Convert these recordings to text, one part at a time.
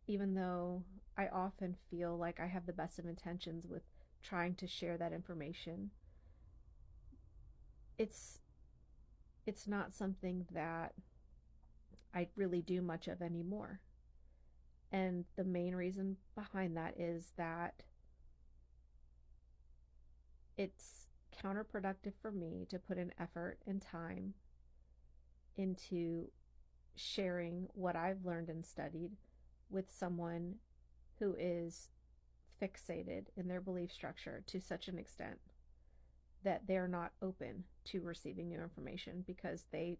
even though I often feel like I have the best of intentions with trying to share that information, it's it's not something that I really do much of anymore. And the main reason behind that is that it's counterproductive for me to put an effort and time into sharing what I've learned and studied with someone who is fixated in their belief structure to such an extent that they're not open to receiving new information because they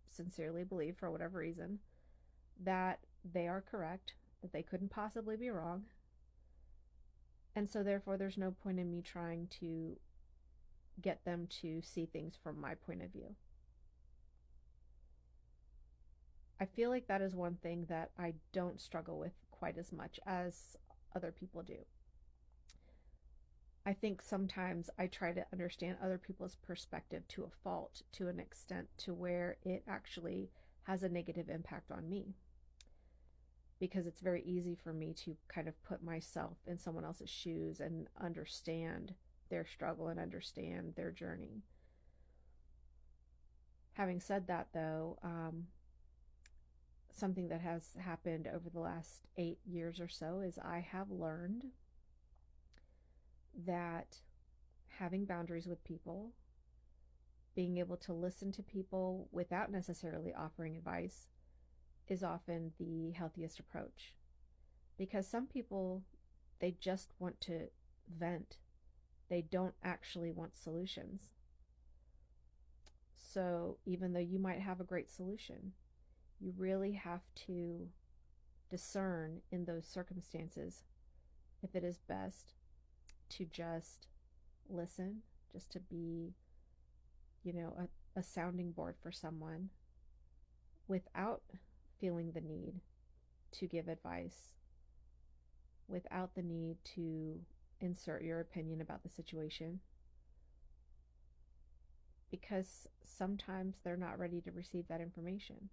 sincerely believe, for whatever reason, that they are correct, that they couldn't possibly be wrong. And so, therefore, there's no point in me trying to get them to see things from my point of view. I feel like that is one thing that I don't struggle with quite as much as other people do. I think sometimes I try to understand other people's perspective to a fault, to an extent to where it actually has a negative impact on me. Because it's very easy for me to kind of put myself in someone else's shoes and understand their struggle and understand their journey. Having said that, though, something that has happened over the last 8 years or so is I have learned that having boundaries with people, being able to listen to people without necessarily offering advice, is often the healthiest approach. Because some people, they just want to vent, they don't actually want solutions. So even though you might have a great solution, you really have to discern in those circumstances if it is best to just listen, just to be, a sounding board for someone without feeling the need to give advice, without the need to insert your opinion about the situation, because sometimes they're not ready to receive that information.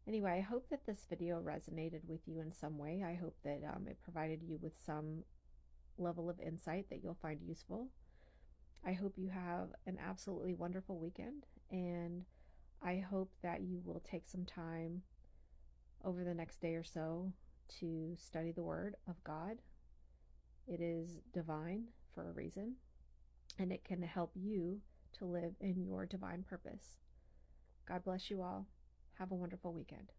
Anyway, I hope that this video resonated with you in some way. I hope that it provided you with some level of insight that you'll find useful. I hope you have an absolutely wonderful weekend, and I hope that you will take some time over the next day or so to study the Word of God. It is divine for a reason, and it can help you to live in your divine purpose. God bless you all. Have a wonderful weekend.